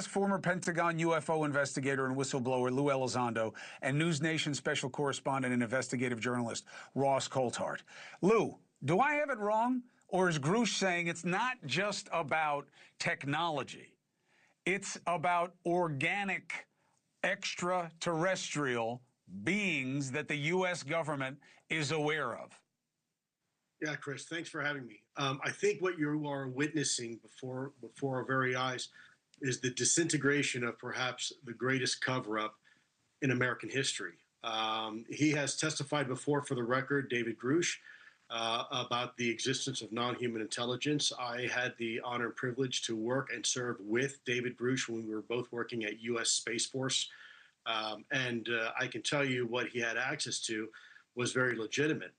ask former Pentagon UFO investigator and whistleblower Lou Elizondo and News Nation special correspondent and investigative journalist Ross Coulthart. Lou, do I have it wrong? Or is Grush saying it's not just about technology? It's about organic extraterrestrial beings that the U.S. government is aware of? Yeah, Chris, thanks for having me. I think what you are witnessing before our very eyes is the disintegration of perhaps the greatest cover-up in American history. He has testified before, for the record, David Grush, about the existence of non-human intelligence. I had the honor and privilege to work and serve with David Grush when we were both working at U.S. Space Force. And I can tell you what he had access to was very legitimate.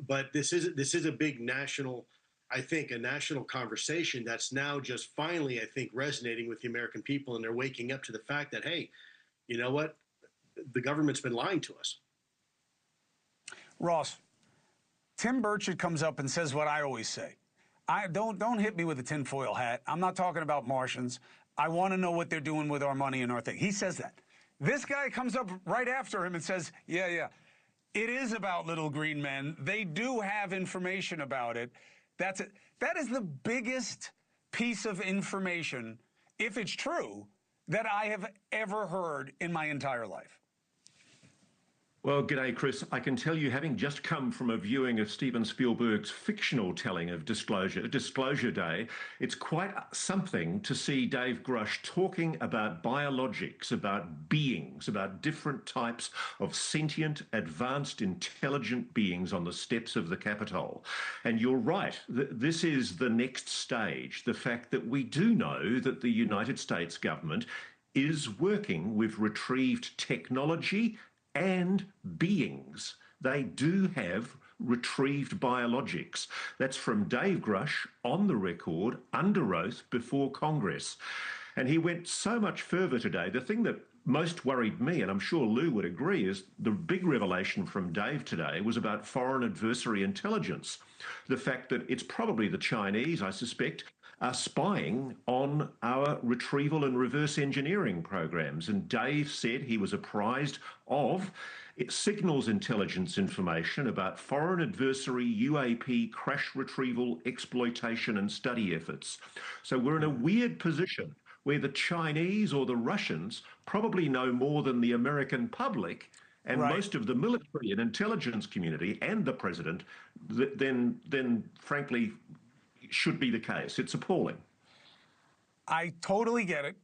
But this is a big national, I think, a national conversation that's now just finally, I think, resonating with the American people, and they're waking up to the fact that, hey, you know what? The government's been lying to us. Ross, Tim Burchett comes up and says what I always say. Don't hit me with a tinfoil hat. I'm not talking about Martians. I want to know what they're doing with our money and our thing. He says that. This guy comes up right after him and says, yeah, it is about little green men. They do have information about it. That's it. That is the biggest piece of information, if it's true, that I have ever heard in my entire life. Well, g'day, Chris. I can tell you, having just come from a viewing of Steven Spielberg's fictional telling of Disclosure Day, it's quite something to see Dave Grush talking about biologics, about beings, about different types of sentient, advanced, intelligent beings on the steps of the Capitol. And you're right, this is the next stage, the fact that we do know that the United States government is working with retrieved technology and beings. They do have retrieved biologics. That's from Dave Grush on the record, under oath, before Congress. And he went so much further today. The thing that most worried me, and I'm sure Lou would agree, is the big revelation from Dave today was about foreign adversary intelligence. The fact that it's probably the Chinese, I suspect, are spying on our retrieval and reverse engineering programs. And Dave said he was apprised of signals intelligence information about foreign adversary UAP crash retrieval, exploitation and study efforts. So we're in a weird position where the Chinese or the Russians probably know more than the American public and most of the military and intelligence community and the president then frankly should be the case. It's appalling. I totally get it.